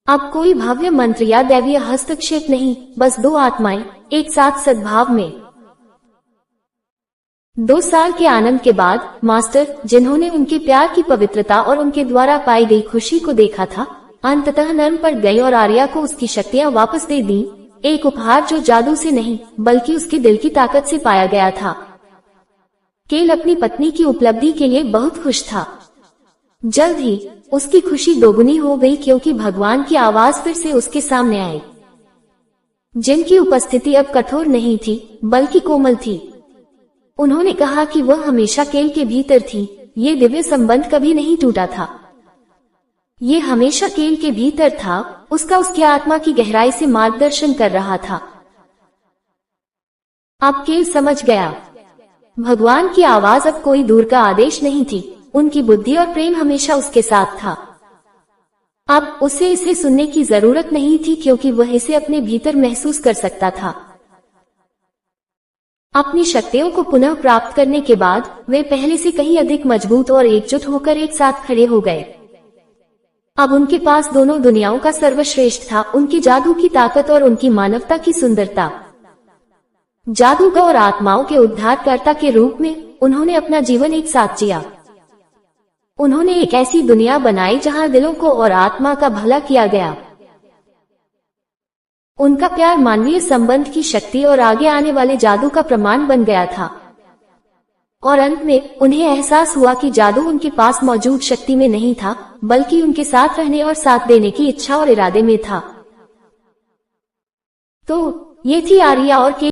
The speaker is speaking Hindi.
अब कोई भव्य मंत्र या दैवीय हस्तक्षेप नहीं, बस दो आत्माएं एक साथ सद्भाव में। 2 साल के आनंद के बाद मास्टर, जिन्होंने उनके प्यार की पवित्रता और उनके द्वारा पाई गई खुशी को देखा था, अंततः नर्म पड़ गई और आर्या को उसकी शक्तियां वापस दे दी। एक उपहार जो जादू से नहीं बल्कि उसके दिल की ताकत से पाया गया था। केल अपनी पत्नी की उपलब्धि के लिए बहुत खुश था। जल्द ही उसकी खुशी दोगुनी हो गई क्योंकि भगवान की आवाज फिर से उसके सामने आई, जिनकी उपस्थिति अब कठोर नहीं थी बल्कि कोमल थी। उन्होंने कहा कि वह हमेशा केल के भीतर थी। ये दिव्य संबंध कभी नहीं टूटा था। ये हमेशा केल के भीतर था, उसका उसकी आत्मा की गहराई से मार्गदर्शन कर रहा था। अब केल समझ गया, भगवान की आवाज अब कोई दूर का आदेश नहीं थी, उनकी बुद्धि और प्रेम हमेशा उसके साथ था। अब उसे इसे सुनने की जरूरत नहीं थी क्योंकि वह इसे अपने भीतर महसूस कर सकता था। अपनी शक्तियों को पुनः प्राप्त करने के बाद वे पहले से कहीं अधिक मजबूत और एकजुट होकर एक साथ खड़े हो गए। अब उनके पास दोनों दुनियाओं का सर्वश्रेष्ठ था, उनकी जादू की ताकत और उनकी मानवता की सुंदरता। जादूगर और आत्माओं के उद्धारकर्ता के रूप में उन्होंने अपना जीवन एक साथ जिया। उन्होंने एक ऐसी दुनिया बनाई जहां दिलों को और आत्मा का भला किया गया। उनका प्यार मानवीय संबंध की शक्ति और आगे आने वाले जादू का प्रमाण बन गया था। और अंत में उन्हें एहसास हुआ कि जादू उनके पास मौजूद शक्ति में नहीं था बल्कि उनके साथ रहने और साथ देने की इच्छा और इरादे में था। तो ये थी आर्या और केल